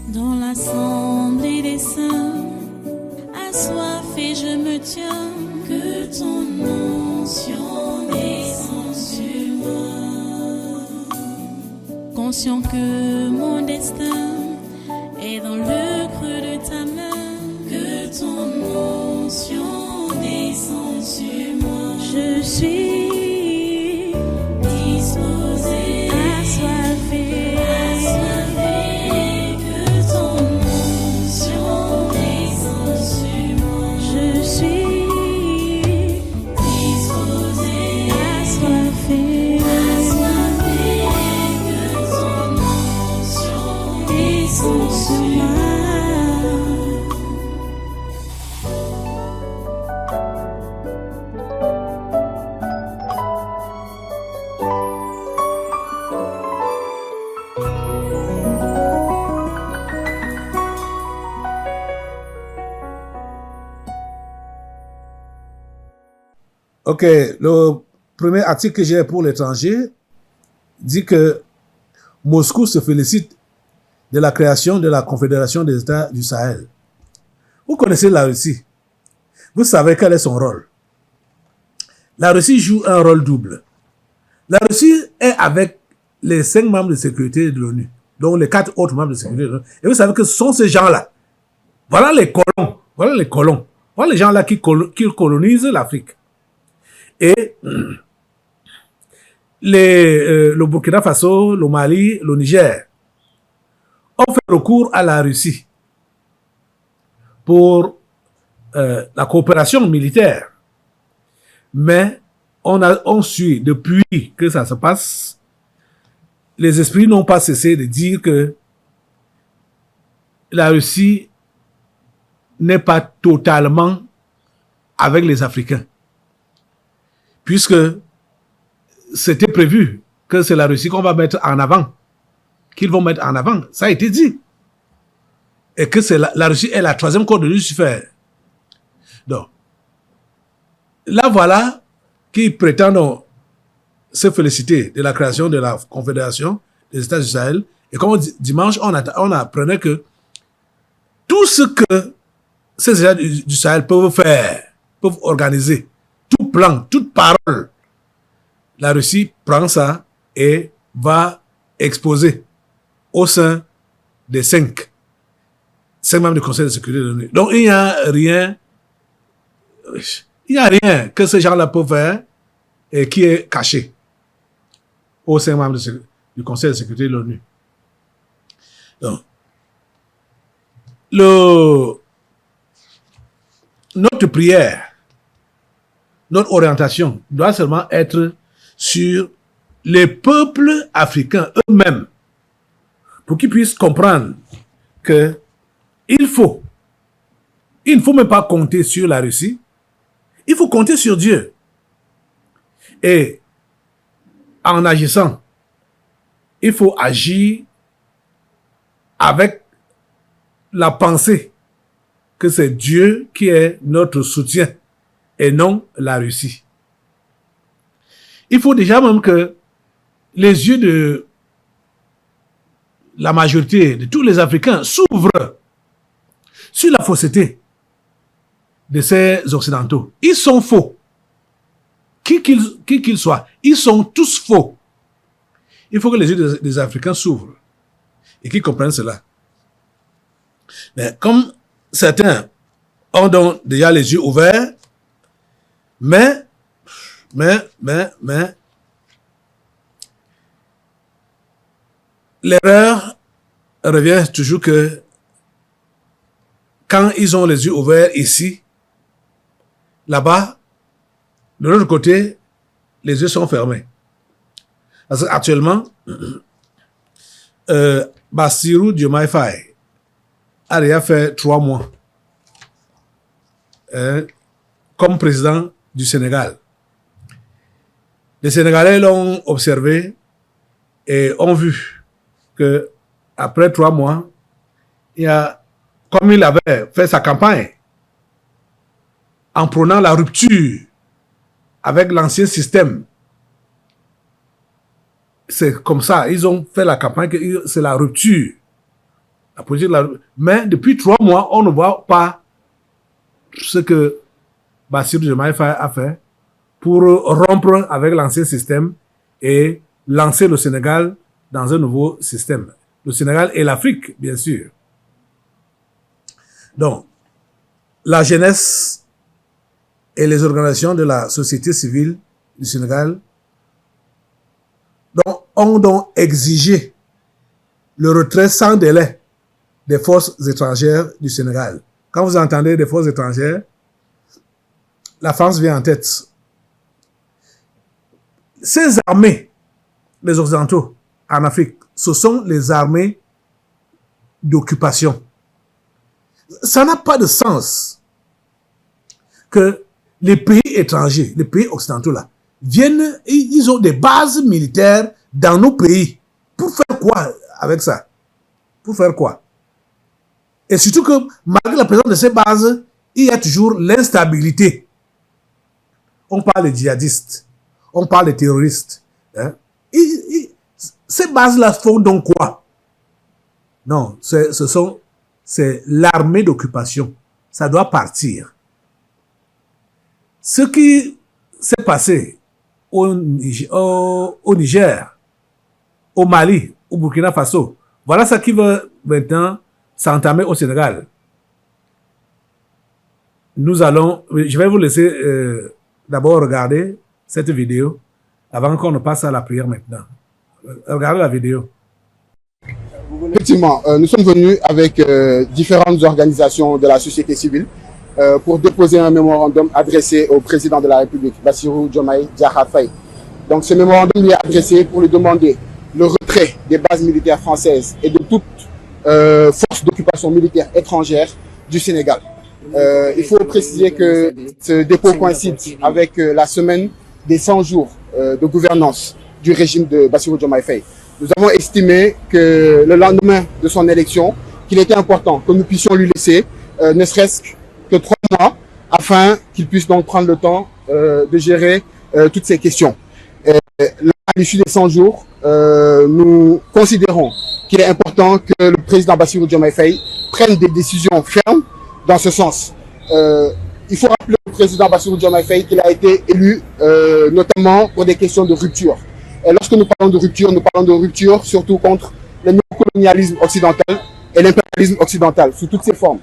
Dans l'assemblée des saints, assoiffé je me tiens, que ton onction descende sur moi. Conscient que mon destin est dans le creux de ta main, que ton onction descende sur moi. Je suis disposé, assoiffé, que ton onction descende sur moi. Je suis disposé, assoiffé, que ton onction descende sur moi. Ok, le premier article que j'ai pour l'étranger dit que Moscou se félicite de la création de la Confédération des États du Sahel. Vous connaissez la Russie. Vous savez quel est son rôle. La Russie joue un rôle double. La Russie est avec les 5 membres de sécurité de l'ONU, donc les 4 autres membres de sécurité de l'ONU. Et vous savez que ce sont ces gens-là. Voilà les colons. Voilà les colons. Voilà les gens-là qui colonisent l'Afrique. Et le Burkina Faso, le Mali, le Niger ont fait recours à la Russie pour la coopération militaire. Mais on suit depuis que ça se passe, les esprits n'ont pas cessé de dire que la Russie n'est pas totalement avec les Africains. Puisque c'était prévu que c'est la Russie qu'on va mettre en avant, qu'ils vont mettre en avant, ça a été dit. Et que c'est la Russie est la 3e corde de Lucifer. Donc, là voilà qui prétendent se féliciter de la création de la Confédération des États du Sahel. Et comme dimanche, on apprenait que tout ce que ces États du Sahel peuvent faire, peuvent organiser, tout plan, toute parole, la Russie prend ça et va exposer au sein des 5 membres du Conseil de sécurité de l'ONU. Donc, il n'y a rien que ces gens-là peuvent faire et qui est caché aux 5 membres du Conseil de sécurité de l'ONU. Donc, notre prière, notre orientation doit seulement être sur les peuples africains eux-mêmes pour qu'ils puissent comprendre que il ne faut même pas compter sur la Russie, il faut compter sur Dieu. Et en agissant, il faut agir avec la pensée que c'est Dieu qui est notre soutien et non la Russie. Il faut déjà même que les yeux de la majorité de tous les Africains s'ouvrent sur la fausseté de ces Occidentaux. Ils sont faux. Qui qu'ils soient, ils sont tous faux. Il faut que les yeux des Africains s'ouvrent et qu'ils comprennent cela. Mais comme certains ont donc déjà les yeux ouverts, mais, l'erreur revient toujours que quand ils ont les yeux ouverts ici, là-bas, de l'autre côté, les yeux sont fermés. Parce qu'actuellement, Bassirou Diomaye Faye a déjà fait 3 mois comme président du Sénégal. Les Sénégalais l'ont observé et ont vu que après 3 mois, comme il avait fait sa campagne en prônant la rupture avec l'ancien système, c'est comme ça, ils ont fait la campagne que c'est la rupture La politique mais depuis 3 mois, on ne voit pas ce que Bassirou Diomaye Faye a fait pour rompre avec l'ancien système et lancer le Sénégal dans un nouveau système. Le Sénégal et l'Afrique, bien sûr. Donc, la jeunesse et les organisations de la société civile du Sénégal ont donc exigé le retrait sans délai des forces étrangères du Sénégal. Quand vous entendez des forces étrangères, la France vient en tête. Ces armées, les Occidentaux, en Afrique, ce sont les armées d'occupation. Ça n'a pas de sens que les pays étrangers, les pays occidentaux là, viennent, ils ont des bases militaires dans nos pays. Pour faire quoi avec ça? Pour faire quoi? Et surtout que malgré la présence de ces bases, il y a toujours l'instabilité. On parle des djihadistes, on parle des terroristes. Hein? Ces bases-là font donc quoi? Non, c'est l'armée d'occupation. Ça doit partir. Ce qui s'est passé au Niger, au Mali, au Burkina Faso, voilà ce qui va maintenant s'entamer au Sénégal. Je vais vous laisser d'abord regarder cette vidéo avant qu'on ne passe à la prière maintenant. Regardez la vidéo. Effectivement, nous sommes venus avec différentes organisations de la société civile pour déposer un mémorandum adressé au président de la République, Bassirou Diomaye Diakhar Faye. Donc ce mémorandum lui est adressé pour lui demander le retrait des bases militaires françaises et de toute force d'occupation militaire étrangère du Sénégal. Il faut préciser que ce dépôt coïncide avec la semaine des 100 jours de gouvernance du régime de Bassirou Diomaye Faye. Nous avons estimé que le lendemain de son élection, qu'il était important que nous puissions lui laisser ne serait-ce que 3 mois afin qu'il puisse donc prendre le temps de gérer toutes ces questions. Là, à l'issue des 100 jours, nous considérons qu'il est important que le président Bassirou Diomaye Faye prenne des décisions fermes dans ce sens. Il faut rappeler au président Bassirou Diomaye Faye qu'il a été élu notamment pour des questions de rupture. Et lorsque nous parlons de rupture surtout contre le néocolonialisme occidental et l'impérialisme occidental sous toutes ses formes.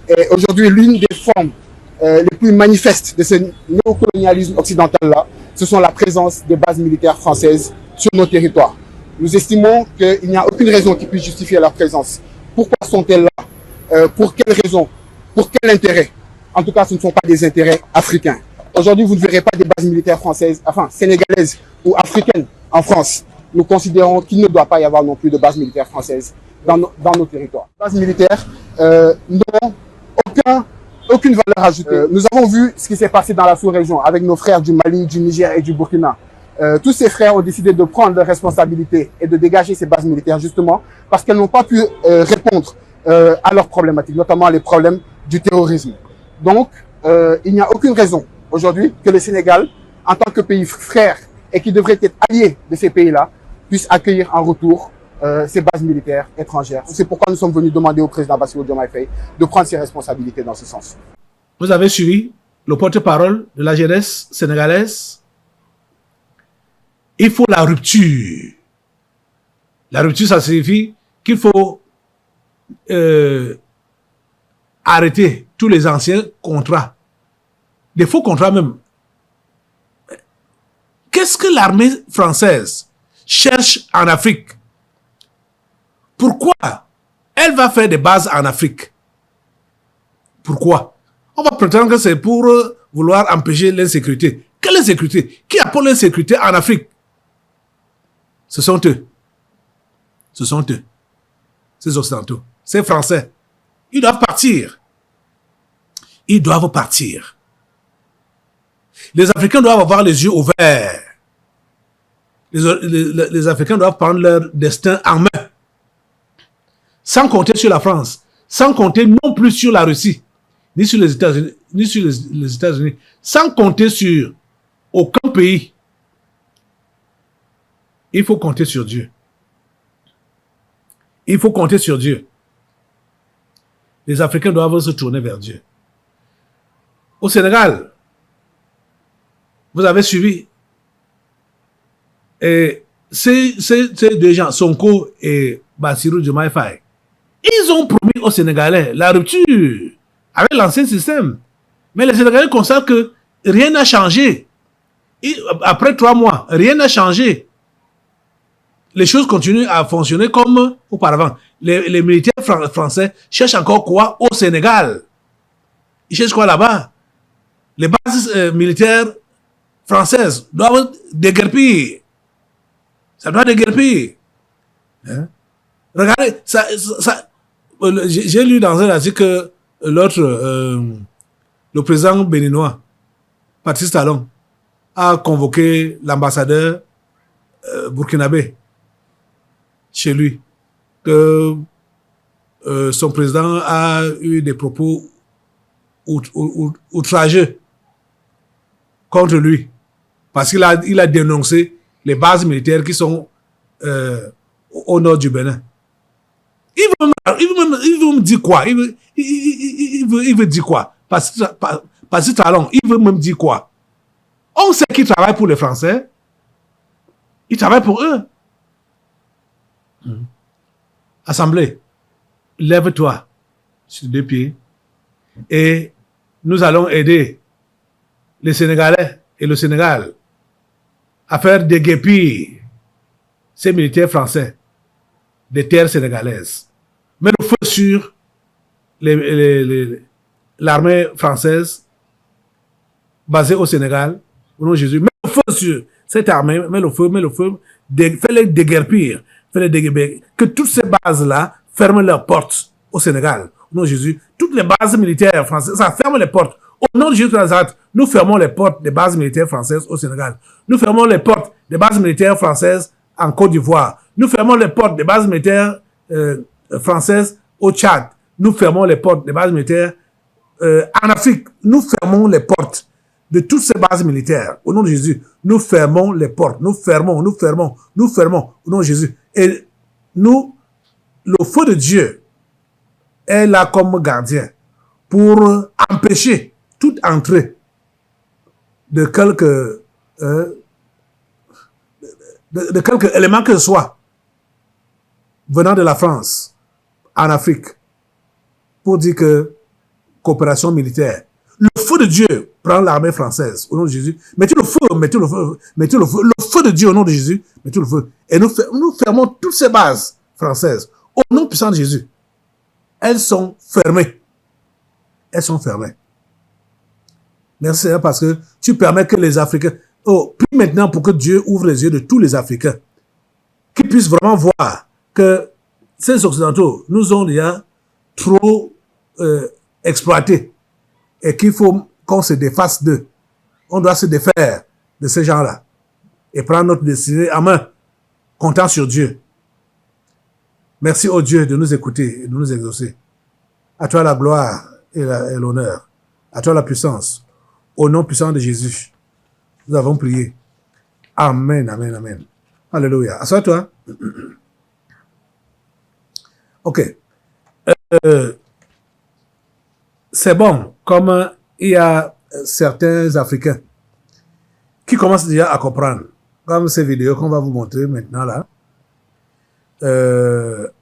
Et aujourd'hui, l'une des formes les plus manifestes de ce néocolonialisme occidental-là, ce sont la présence des bases militaires françaises sur nos territoires. Nous estimons qu'il n'y a aucune raison qui puisse justifier leur présence. Pourquoi sont-elles là? Pour quelles raisons? Pour quel intérêt? En tout cas, ce ne sont pas des intérêts africains. Aujourd'hui, vous ne verrez pas des bases militaires françaises, enfin sénégalaises ou africaines en France. Nous considérons qu'il ne doit pas y avoir non plus de bases militaires françaises dans nos territoires. Les bases militaires n'ont aucune valeur ajoutée. Nous avons vu ce qui s'est passé dans la sous-région avec nos frères du Mali, du Niger et du Burkina. Tous ces frères ont décidé de prendre leurs responsabilités et de dégager ces bases militaires justement parce qu'elles n'ont pas pu répondre à leurs problématiques, notamment les problèmes du terrorisme. Donc, il n'y a aucune raison aujourd'hui que le Sénégal, en tant que pays frère et qui devrait être allié de ces pays-là, puisse accueillir en retour ces bases militaires étrangères. C'est pourquoi nous sommes venus demander au président Bassirou Diomaye Faye de prendre ses responsabilités dans ce sens. Vous avez suivi le porte-parole de la jeunesse sénégalaise. Il faut la rupture. La rupture, ça signifie qu'il faut arrêter tous les anciens contrats, des faux contrats même. Qu'est-ce que l'armée française cherche en Afrique? Pourquoi elle va faire des bases en Afrique? Pourquoi? On va prétendre que c'est pour vouloir empêcher l'insécurité. Quelle insécurité? Qui appelle l'insécurité en Afrique? Ce sont eux. Ce sont eux. Ces Occidentaux. Ces Français. Ils doivent partir. Ils doivent partir. Les Africains doivent avoir les yeux ouverts. Les Africains doivent prendre leur destin en main. Sans compter sur la France. Sans compter non plus sur la Russie. Ni sur les États-Unis. Ni sur les États-Unis. Sans compter sur aucun pays. Il faut compter sur Dieu. Il faut compter sur Dieu. les Africains doivent se tourner vers Dieu. Au Sénégal, vous avez suivi, et ces deux gens, Sonko et Bassirou Diomaye Faye, ils ont promis aux Sénégalais la rupture avec l'ancien système. Mais les Sénégalais constatent que rien n'a changé. Après 3 mois, rien n'a changé. Les choses continuent à fonctionner comme auparavant. Les militaires français cherchent encore quoi au Sénégal? Ils cherchent quoi là-bas? Les bases militaires françaises doivent déguerpir. Ça doit déguerpir. Hein? Regardez, j'ai lu dans un article que le président béninois, Patrice Talon, a convoqué l'ambassadeur burkinabé chez lui, que son président a eu des propos outrageux contre lui, parce qu'il a dénoncé les bases militaires qui sont au nord du Bénin. Il veut me dire quoi? Il veut dire quoi? Parce que Talon, il veut même dire quoi? On sait qu'il travaille pour les Français. Il travaille pour eux. Assemblée, lève-toi sur 2 pieds et nous allons aider les Sénégalais et le Sénégal à faire déguerpir ces militaires français des terres sénégalaises. Mais le feu sur l'armée française basée au Sénégal, au nom de Jésus. Mets le feu sur cette armée, mets le feu, fais-les déguerpir, que toutes ces bases-là ferment leurs portes au Sénégal. Au nom de Jésus, toutes les bases militaires françaises, ça ferme les portes. Au nom de Jésus de Nazareth, nous fermons les portes des bases militaires françaises au Sénégal. Nous fermons les portes des bases militaires françaises en Côte d'Ivoire. Nous fermons les portes des bases militaires françaises au Tchad. Nous fermons les portes des bases militaires en Afrique. Nous fermons les portes de toutes ces bases militaires. Au nom de Jésus, nous fermons les portes. Nous fermons. Au nom de Jésus. Et nous, le feu de Dieu est là comme gardien pour empêcher toute entrée de quelque élément que ce soit venant de la France en Afrique pour dire que coopération militaire. Le feu de Dieu prend l'armée française au nom de Jésus. Mettez le feu, le feu de Dieu au nom de Jésus, mettez le feu. Et nous fermons toutes ces bases françaises au nom puissant de Jésus. Elles sont fermées. Merci Seigneur parce que tu permets que les Africains, puis maintenant pour que Dieu ouvre les yeux de tous les Africains, qu'ils puissent vraiment voir que ces Occidentaux nous ont déjà trop exploités et qu'il faut qu'on se défasse d'eux. On doit se défaire de ces gens-là et prendre notre destinée en main, comptant sur Dieu. Merci au Dieu de nous écouter et de nous exaucer. À toi la gloire et l'honneur. À toi la puissance. Au nom puissant de Jésus, nous avons prié. Amen, amen, amen. Alléluia. Assois-toi. Ok. C'est bon, comme il y a certains Africains qui commencent déjà à comprendre, comme ces vidéos qu'on va vous montrer maintenant là.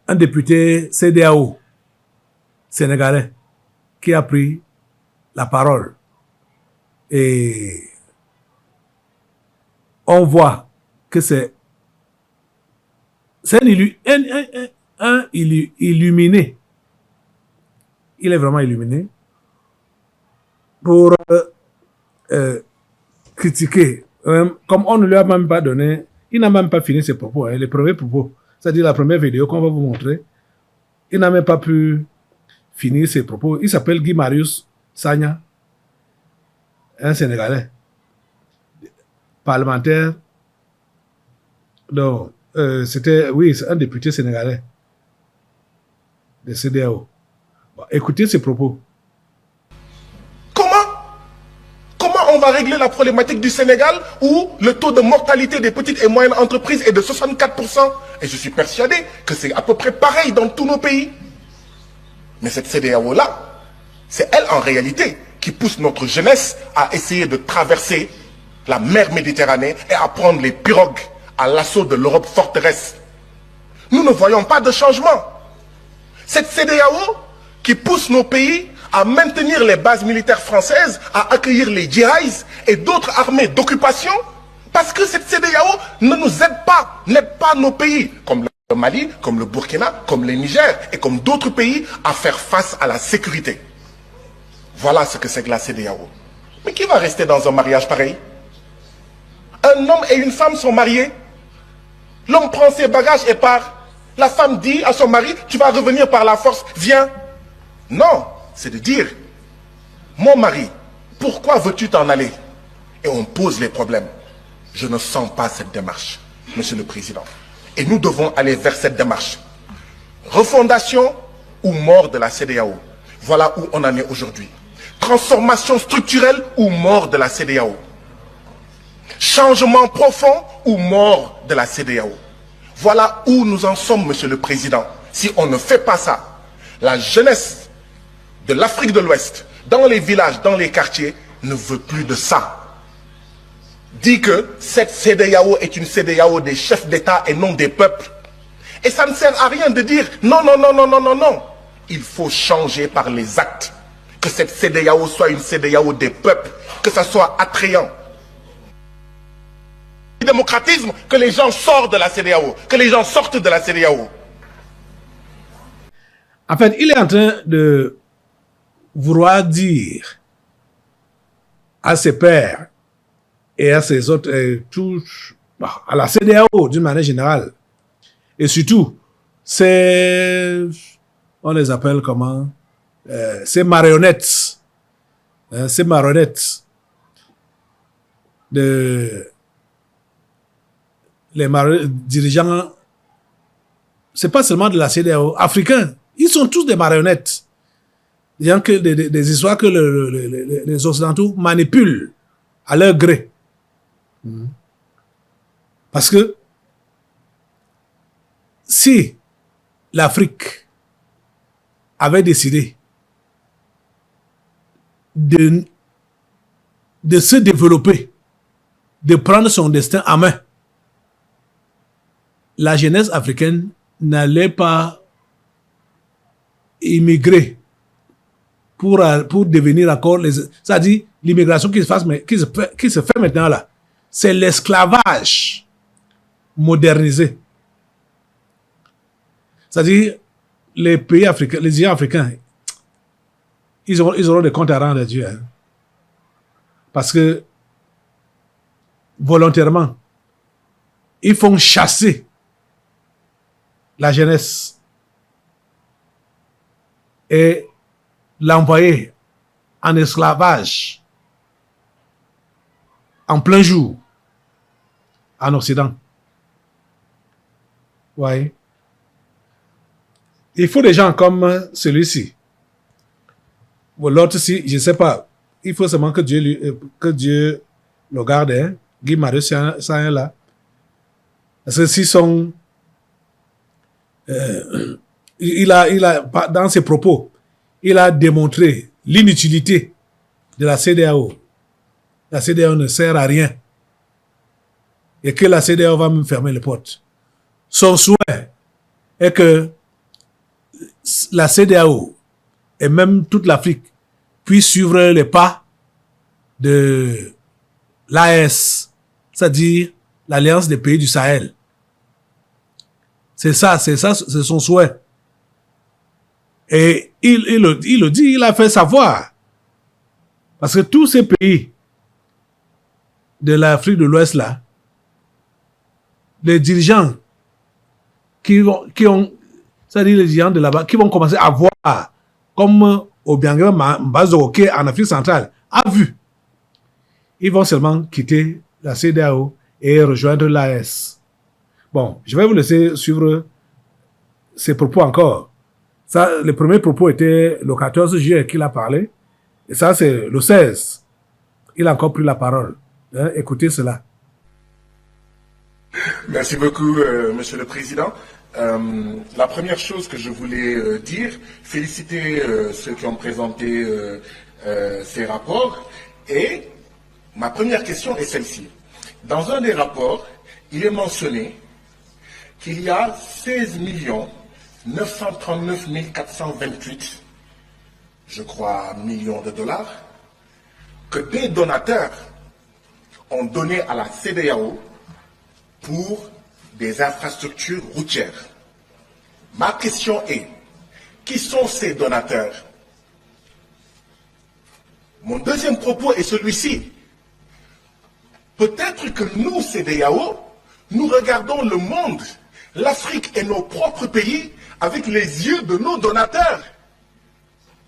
Un député CEDEAO sénégalais qui a pris la parole et on voit que c'est un illuminé. Il est vraiment illuminé pour critiquer. Comme on ne lui a même pas donné, il n'a même pas fini ses propos, les premiers propos. C'est-à-dire la première vidéo qu'on va vous montrer, il n'a même pas pu finir ses propos. Il s'appelle Guy Marius Sagna, un Sénégalais, parlementaire. Donc, oui, c'est un député sénégalais de CEDEAO. Bon, écoutez ses propos. Comment on va régler la problématique du Sénégal où le taux de mortalité des petites et moyennes entreprises est de 64%? Et je suis persuadé que c'est à peu près pareil dans tous nos pays. Mais cette CEDEAO-là, c'est elle en réalité qui pousse notre jeunesse à essayer de traverser la mer Méditerranée et à prendre les pirogues à l'assaut de l'Europe forteresse. Nous ne voyons pas de changement. Cette CEDEAO qui pousse nos pays à maintenir les bases militaires françaises, à accueillir les djihadistes et d'autres armées d'occupation, parce que cette CEDEAO ne nous aide pas, n'aide pas nos pays, comme le Mali, comme le Burkina, comme le Niger et comme d'autres pays, à faire face à la sécurité. Voilà ce que c'est que la CEDEAO. Mais qui va rester dans un mariage pareil? Un homme et une femme sont mariés. L'homme prend ses bagages et part. La femme dit à son mari, tu vas revenir par la force, viens. Non, c'est de dire, mon mari, pourquoi veux-tu t'en aller? Et on pose les problèmes. Je ne sens pas cette démarche, Monsieur le Président. Et nous devons aller vers cette démarche. Refondation ou mort de la CEDEAO. Voilà où on en est aujourd'hui. Transformation structurelle ou mort de la CEDEAO. Changement profond ou mort de la CEDEAO. Voilà où nous en sommes, Monsieur le Président. Si on ne fait pas ça, la jeunesse de l'Afrique de l'Ouest, dans les villages, dans les quartiers, ne veut plus de ça. Dit que cette CEDEAO est une CEDEAO des chefs d'État et non des peuples. Et ça ne sert à rien de dire non, non, non, non, non, non, non. Il faut changer par les actes. Que cette CEDEAO soit une CEDEAO des peuples, que ça soit attrayant. Le démocratisme, que les gens sortent de la CEDEAO, que les gens sortent de la CEDEAO. En fait, il est en train de vouloir dire à ses pairs et à ses autres, à la CEDEAO d'une manière générale, et surtout, on les appelle comment, ces marionnettes, les dirigeants, c'est pas seulement de la CEDEAO, africains, ils sont tous des marionnettes. Des histoires que les Occidentaux manipulent à leur gré. Parce que si l'Afrique avait décidé de se développer, de prendre son destin en main, la jeunesse africaine n'allait pas immigrer pour devenir encore c'est-à-dire l'immigration qui se fait maintenant là, c'est l'esclavage modernisé. C'est-à-dire les pays africains, les dirigeants africains, ils auront des comptes à rendre à Dieu. Hein. Parce que volontairement, ils font chasser la jeunesse et l'envoyer en esclavage en plein jour en Occident. Ouais. Il faut des gens comme celui-ci. Ou l'autre-ci, je ne sais pas. Il faut seulement que Dieu le garde, hein? Guy Marius Sagna là. Parce que s'ils sont... il a, dans ses propos, il a démontré l'inutilité de la CEDEAO. La CEDEAO ne sert à rien. Et que la CEDEAO va me fermer les portes. Son souhait est que la CEDEAO et même toute l'Afrique puisse suivre les pas de l'AES, c'est-à-dire l'Alliance des pays du Sahel. C'est son souhait. Et il le dit, il a fait savoir. Parce que tous ces pays de l'Afrique de l'Ouest là, les dirigeants c'est-à-dire les dirigeants de là-bas, qui vont commencer à voir, comme Obianga Mbazoke en Afrique centrale, a vu. Ils vont seulement quitter la CEDEAO et rejoindre l'AES. Bon, je vais vous laisser suivre ces propos encore. Ça, le premier propos était le 14 juillet qu'il a parlé. Et ça, c'est le 16. Il a encore pris la parole. Écoutez cela. Merci beaucoup, Monsieur le Président. La première chose que je voulais dire, féliciter ceux qui ont présenté ces rapports. Et ma première question est celle-ci. Dans un des rapports, il est mentionné qu'il y a 16 939 428, je crois, millions de dollars, que des donateurs ont donné à la CEDEAO pour des infrastructures routières. Ma question est, qui sont ces donateurs? Mon deuxième propos est celui-ci. Peut-être que nous, CEDEAO, nous regardons le monde, l'Afrique et nos propres pays avec les yeux de nos donateurs.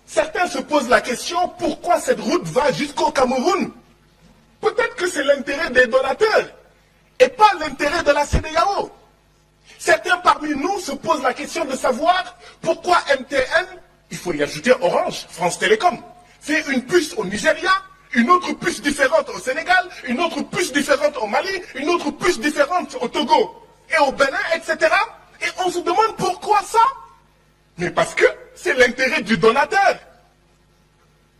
Certains se posent la question, pourquoi cette route va jusqu'au Cameroun? Peut-être que c'est l'intérêt des donateurs et pas l'intérêt de la CEDEAO. Certains parmi nous se posent la question de savoir pourquoi MTN, il faut y ajouter Orange, France Télécom, fait une puce au Nigeria, une autre puce différente au Sénégal, une autre puce différente au Mali, une autre puce différente au Togo et au Bénin, etc. Et on se demande pourquoi ça? Mais parce que c'est l'intérêt du donateur.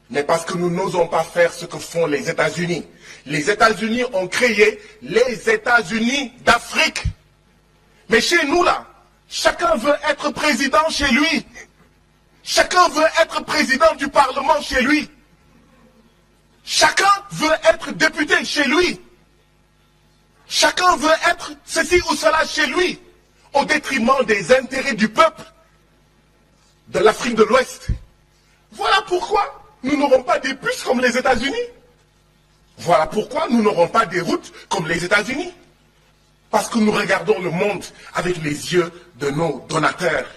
Mais parce que nous n'osons pas faire ce que font les États-Unis. Les États-Unis ont créé les États-Unis d'Afrique. Mais chez nous, là, chacun veut être président chez lui. Chacun veut être président du Parlement chez lui. Chacun veut être député chez lui. Chacun veut être ceci ou cela chez lui, au détriment des intérêts du peuple de l'Afrique de l'Ouest. Voilà pourquoi nous n'aurons pas des puces comme les États-Unis. Voilà pourquoi nous n'aurons pas des routes comme les États-Unis. Parce que nous regardons le monde avec les yeux de nos donateurs.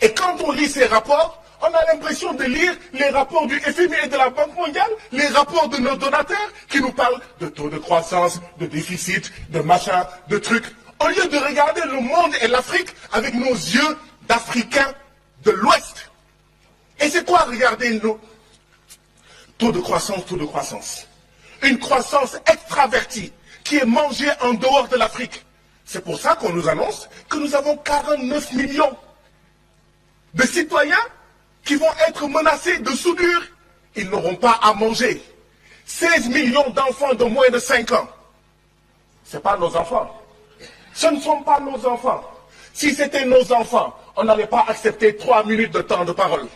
Et quand on lit ces rapports, on a l'impression de lire les rapports du FMI et de la Banque mondiale, les rapports de nos donateurs qui nous parlent de taux de croissance, de déficit, de machin, de trucs. Au lieu de regarder le monde et l'Afrique avec nos yeux d'Africains de l'Ouest. Et c'est quoi regarder nos taux de croissance, taux de croissance? Une croissance extravertie qui est mangée en dehors de l'Afrique. C'est pour ça qu'on nous annonce que nous avons 49 millions de citoyens qui vont être menacés de soudure. Ils n'auront pas à manger. 16 millions d'enfants de moins de 5 ans. Ce n'est pas nos enfants. Ce ne sont pas nos enfants. Si c'était nos enfants, on n'allait pas accepter 3 minutes de temps de parole.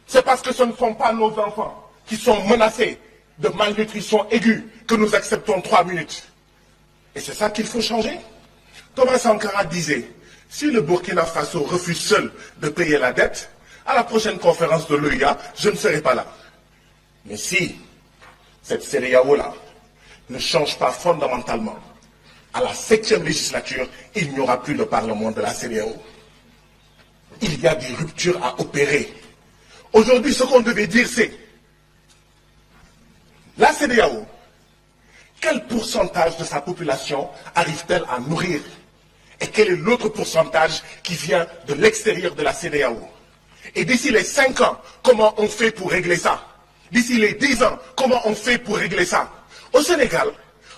C'est parce que ce ne sont pas nos enfants qui sont menacés de malnutrition aiguë que nous acceptons 3 minutes. Et c'est ça qu'il faut changer. Thomas Sankara disait, si le Burkina Faso refuse seul de payer la dette, à la prochaine conférence de l'OIA, je ne serai pas là. Mais si cette CEDEAO-là ne change pas fondamentalement, à la 7e législature, il n'y aura plus de parlement de la CEDEAO. Il y a des ruptures à opérer. Aujourd'hui, ce qu'on devait dire, c'est la CEDEAO, quel pourcentage de sa population arrive-t-elle à nourrir? Et quel est l'autre pourcentage qui vient de l'extérieur de la CEDEAO? Et d'ici les 5 ans, comment on fait pour régler ça? D'ici les 10 ans, comment on fait pour régler ça? Au Sénégal,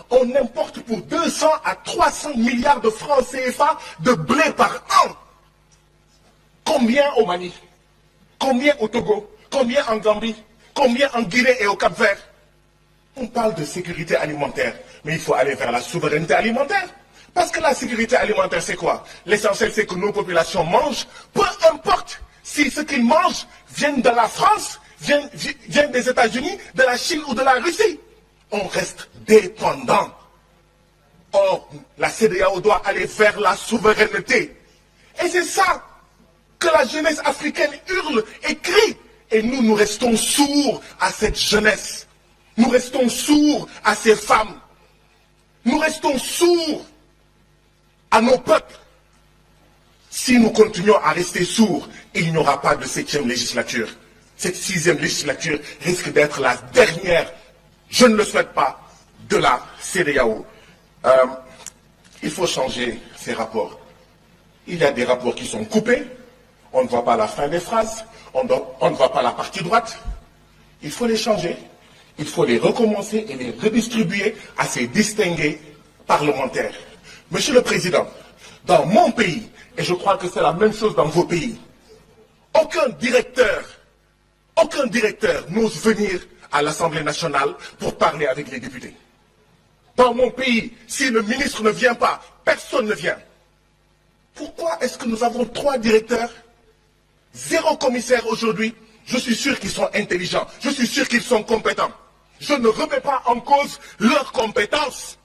on importe pour 200 à 300 milliards de francs CFA de blé par an. Combien au Mali? Combien au Togo? Combien en Gambie? Combien en Guinée et au Cap-Vert? On parle de sécurité alimentaire, mais il faut aller vers la souveraineté alimentaire. Parce que la sécurité alimentaire, c'est quoi? L'essentiel, c'est que nos populations mangent, peu importe si ce qu'ils mangent viennent de la France, viennent des États-Unis, de la Chine ou de la Russie. On reste dépendant. Or, la CEDEAO doit aller vers la souveraineté. Et c'est ça que la jeunesse africaine hurle et crie. Et nous, nous restons sourds à cette jeunesse. Nous restons sourds à ces femmes. Nous restons sourds à nos peuples. Si nous continuons à rester sourds, il n'y aura pas de 7e législature. Cette 6e législature risque d'être la dernière, je ne le souhaite pas, de la CEDEAO. Il faut changer ces rapports. Il y a des rapports qui sont coupés, on ne voit pas la fin des phrases, on ne voit pas la partie droite. Il faut les changer, il faut les recommencer et les redistribuer à ces distingués parlementaires. Monsieur le Président, Dans mon pays, et je crois que c'est la même chose dans vos pays, aucun directeur n'ose venir à l'Assemblée nationale pour parler avec les députés. Dans mon pays, si le ministre ne vient pas, personne ne vient. Pourquoi est-ce que nous avons 3 directeurs, 0 commissaire aujourd'hui? Je suis sûr qu'ils sont intelligents, je suis sûr qu'ils sont compétents. Je ne remets pas en cause leurs compétences.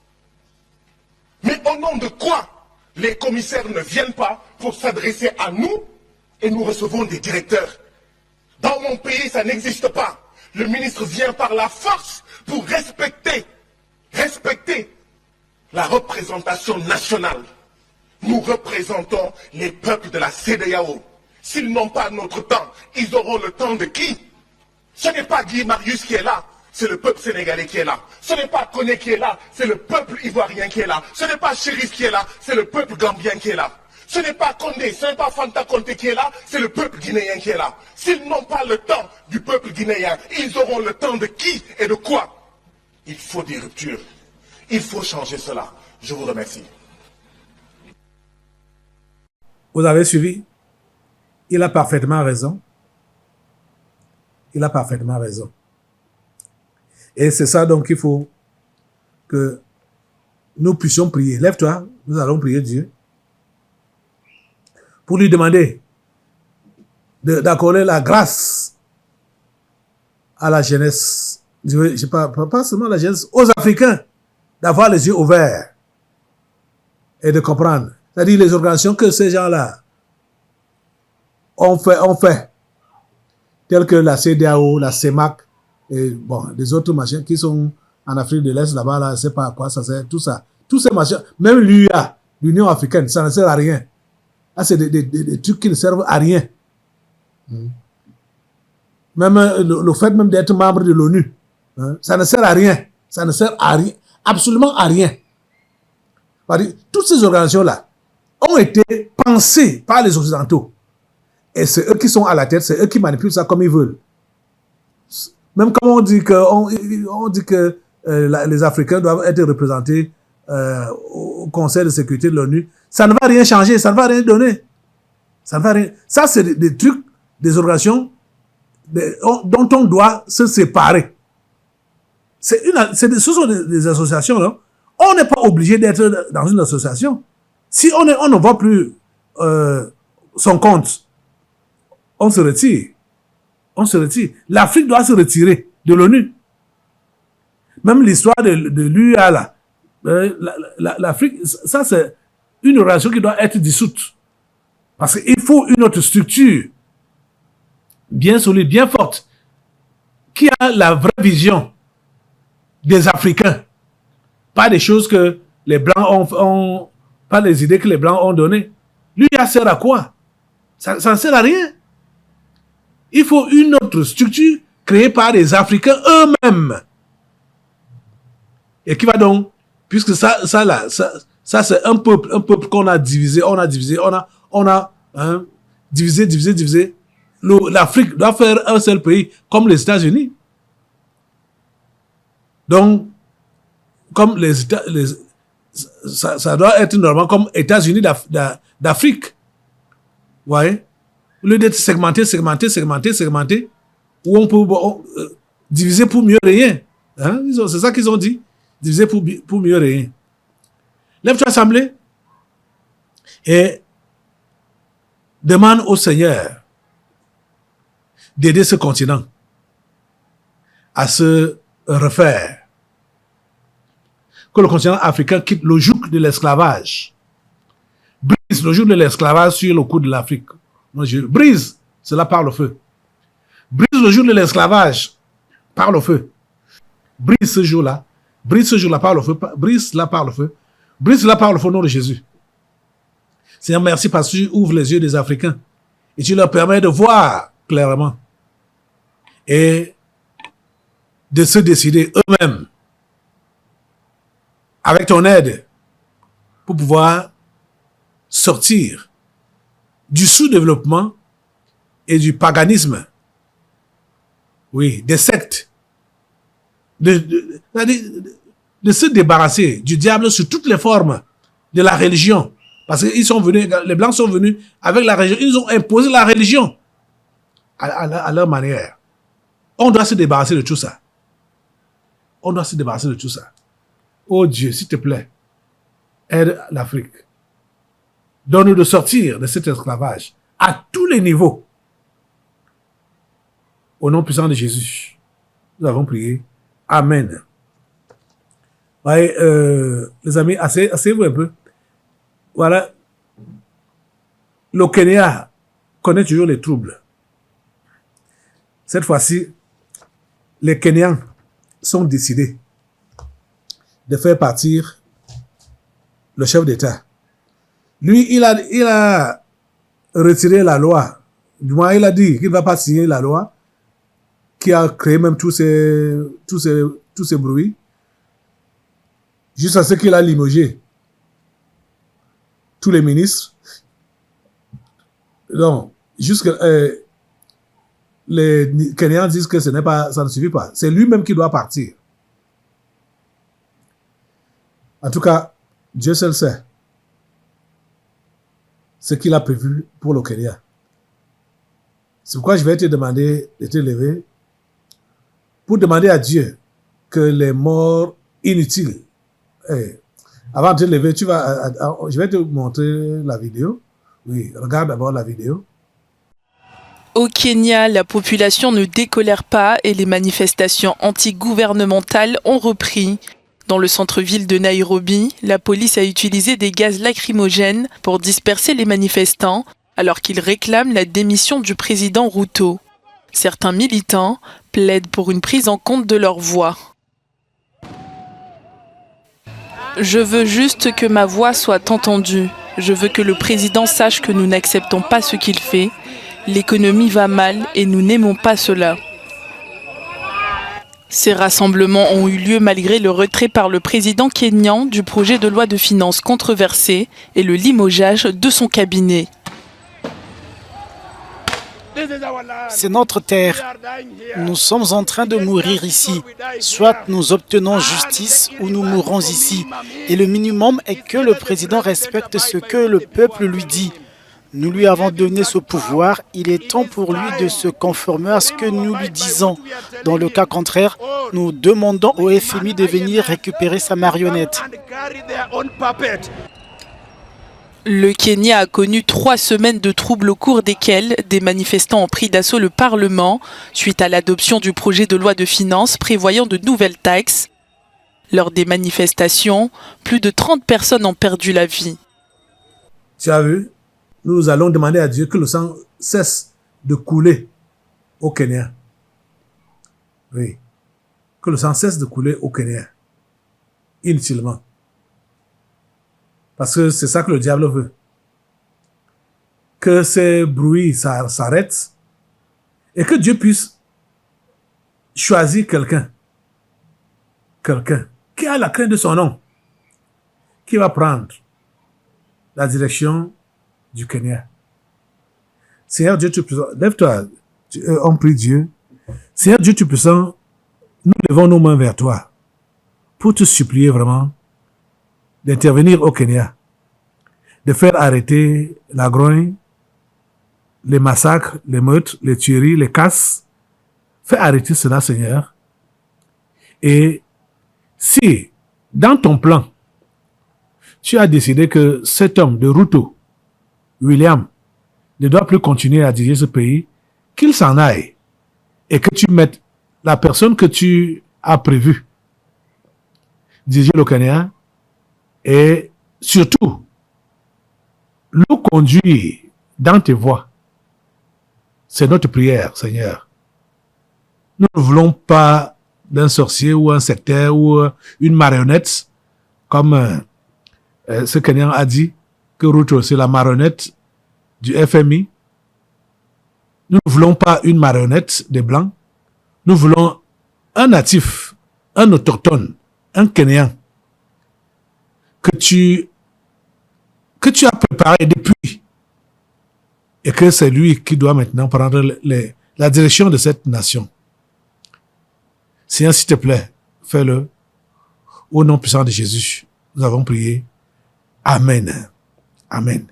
Mais au nom de quoi les commissaires ne viennent pas pour s'adresser à nous et nous recevons des directeurs? Dans mon pays, ça n'existe pas. Le ministre vient par la force pour respecter la représentation nationale. Nous représentons les peuples de la CEDEAO. S'ils n'ont pas notre temps, ils auront le temps de qui? Ce n'est pas Guy Marius qui est là, c'est le peuple sénégalais qui est là. Ce n'est pas Koné qui est là, c'est le peuple ivoirien qui est là. Ce n'est pas Chérif qui est là, c'est le peuple gambien qui est là. Ce n'est pas Condé, ce n'est pas Fanta Conté qui est là, c'est le peuple guinéen qui est là. S'ils n'ont pas le temps du peuple guinéen, ils auront le temps de qui et de quoi? Il faut des ruptures. Il faut changer cela. Je vous remercie. Vous avez suivi? Il a parfaitement raison. Il a parfaitement raison. Et c'est ça donc qu'il faut que nous puissions prier. Lève-toi, nous allons prier Dieu pour lui demander d'accorder la grâce à la jeunesse, je sais pas seulement la jeunesse, aux Africains, d'avoir les yeux ouverts et de comprendre. C'est-à-dire les organisations que ces gens-là ont fait, telles que la CEDEAO, la CEMAC, et bon, des autres machins qui sont en Afrique de l'Est, là-bas, là, je ne sais pas à quoi ça sert, tout ça. Tous ces machins, même l'UA, l'Union africaine, ça ne sert à rien. Ah, c'est des trucs qui ne servent à rien. Même le fait même d'être membre de l'ONU, hein, ça ne sert à rien. Ça ne sert à rien, absolument à rien. Toutes ces organisations-là ont été pensées par les Occidentaux. Et c'est eux qui sont à la tête, c'est eux qui manipulent ça comme ils veulent. Même comme on dit que les Africains doivent être représentés au Conseil de sécurité de l'ONU, ça ne va rien changer, ça ne va rien donner. Ça ne va rien. Ça, c'est des trucs, des organisations dont on doit se séparer. Ce sont des associations, là. On n'est pas obligé d'être dans une association. Si on ne voit plus son compte, on se retire. On se retire. L'Afrique doit se retirer de l'ONU. Même l'histoire de l'UA, là, l'Afrique, ça c'est une relation qui doit être dissoute. Parce qu'il faut une autre structure bien solide, bien forte, qui a la vraie vision des Africains. Pas des choses que les Blancs ont pas les idées que les Blancs ont données. L'UA sert à quoi? Ça ne sert à rien. Il faut une autre structure créée par les Africains eux-mêmes. Et qui va donc, puisque ça c'est un peuple qu'on a divisé, on a divisé. L'Afrique doit faire un seul pays, comme les États-Unis. Donc, comme ça doit être normalement comme États-Unis d'Afrique. Vous voyez? Au lieu d'être segmenté, où on peut diviser pour mieux régner. Hein? C'est ça qu'ils ont dit. Diviser pour mieux régner. Lève-toi, assemblée, et demande au Seigneur d'aider ce continent à se refaire. Que le continent africain quitte le joug de l'esclavage. Brise le joug de l'esclavage sur le cou de l'Afrique. Brise cela par le feu. Brise le joug de l'esclavage par le feu. Brise ce jour-là par le feu. Brise-la par le feu. Brise-la par le feu au nom de Jésus. Seigneur, merci parce que tu ouvres les yeux des Africains et tu leur permets de voir clairement et de se décider eux-mêmes avec ton aide pour pouvoir sortir du sous-développement et du paganisme, oui, des sectes, de se débarrasser du diable sous toutes les formes de la religion. Parce que ils sont venus, les Blancs sont venus avec la religion. Ils ont imposé la religion à leur manière. On doit se débarrasser de tout ça. On doit se débarrasser de tout ça. Oh Dieu, s'il te plaît, aide l'Afrique. Donne-nous de sortir de cet esclavage à tous les niveaux. Au nom puissant de Jésus, nous avons prié. Amen. Ouais, les amis, asseyez-vous un peu. Voilà. Le Kenya connaît toujours les troubles. Cette fois-ci, les Kenyans sont décidés de faire partir le chef d'État. Lui, il a retiré la loi. Du moins, il a dit qu'il ne va pas signer la loi qui a créé même tous ces bruits, jusqu'à ce qu'il a limogé tous les ministres. Donc, les Kenyans disent que ça ne suffit pas. C'est lui-même qui doit partir. En tout cas, Dieu seul sait ce qu'il a prévu pour le Kenya. C'est pourquoi je vais te demander de te lever pour demander à Dieu que les morts inutiles. Avant de te lever, je vais te montrer la vidéo. Oui, regarde d'abord la vidéo. Au Kenya, la population ne décolère pas et les manifestations anti-gouvernementales ont repris. Dans le centre-ville de Nairobi, la police a utilisé des gaz lacrymogènes pour disperser les manifestants alors qu'ils réclament la démission du président Ruto. Certains militants plaident pour une prise en compte de leur voix. Je veux juste que ma voix soit entendue. Je veux que le président sache que nous n'acceptons pas ce qu'il fait. L'économie va mal et nous n'aimons pas cela. Ces rassemblements ont eu lieu malgré le retrait par le président kényan du projet de loi de finances controversé et le limogeage de son cabinet. C'est notre terre. Nous sommes en train de mourir ici. Soit nous obtenons justice ou nous mourrons ici. Et le minimum est que le président respecte ce que le peuple lui dit. Nous lui avons donné ce pouvoir. Il est temps pour lui de se conformer à ce que nous lui disons. Dans le cas contraire, nous demandons au FMI de venir récupérer sa marionnette. Le Kenya a connu 3 semaines de troubles au cours desquelles des manifestants ont pris d'assaut le Parlement suite à l'adoption du projet de loi de finances prévoyant de nouvelles taxes. Lors des manifestations, plus de 30 personnes ont perdu la vie. Tu as vu? Nous allons demander à Dieu que le sang cesse de couler au Kenya. Oui. Que le sang cesse de couler au Kenya. Inutilement. Parce que c'est ça que le diable veut. Que ces bruits s'arrêtent et que Dieu puisse choisir quelqu'un qui a la crainte de son nom, qui va prendre la direction du Kenya. Seigneur Dieu Tout-Puissant, lève-toi, on prie Dieu. Seigneur Dieu Tout-Puissant, nous levons nos mains vers toi pour te supplier vraiment d'intervenir au Kenya, de faire arrêter la grogne, les massacres, les meurtres, les tueries, les casses. Fais arrêter cela, Seigneur. Et si, dans ton plan, tu as décidé que cet homme de Ruto, William, ne doit plus continuer à diriger ce pays, qu'il s'en aille et que tu mettes la personne que tu as prévue diriger le Kenya et surtout le conduire dans tes voies. C'est notre prière, Seigneur. Nous ne voulons pas d'un sorcier ou un sectaire ou une marionnette, comme ce Kenyan a dit, que Ruto, c'est la marionnette du FMI. Nous ne voulons pas une marionnette des Blancs. Nous voulons un natif, un autochtone, un Kenyan que tu as préparé depuis et que c'est lui qui doit maintenant prendre la direction de cette nation. Seigneur, s'il te plaît, fais-le. Au nom puissant de Jésus, nous avons prié. Amen. Amen.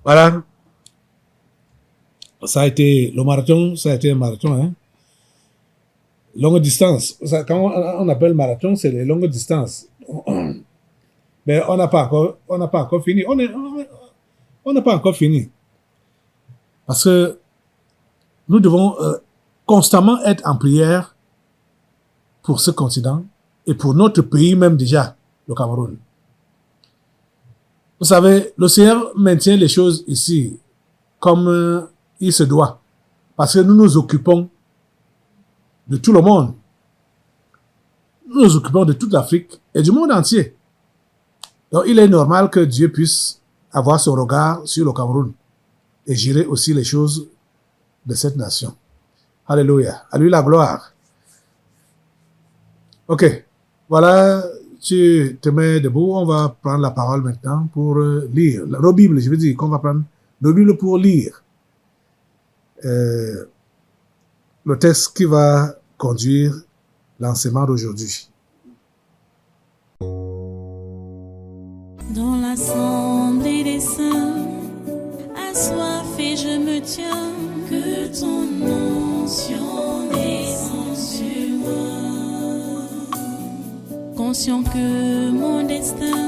Voilà. Ça a été le marathon, ça a été un marathon, hein. Longue distance. Ça, quand on appelle marathon, c'est les longues distances. Mais on n'a pas encore fini. On n'a pas encore fini. Parce que nous devons constamment être en prière pour ce continent et pour notre pays même déjà, le Cameroun. Vous savez, le Seigneur maintient les choses ici comme il se doit. Parce que nous nous occupons de tout le monde. Nous nous occupons de toute l'Afrique et du monde entier. Donc il est normal que Dieu puisse avoir son regard sur le Cameroun et gérer aussi les choses de cette nation. Alléluia. À lui la gloire. Ok. Voilà, tu te mets debout. On va prendre la parole maintenant pour lire. La Bible, je veux dire qu'on va prendre la Bible pour lire le texte qui va conduire l'enseignement d'aujourd'hui. Dans l'assemblée des saints, assoiffé je me tiens, que ton onction descende sur moi. Conscient que mon destin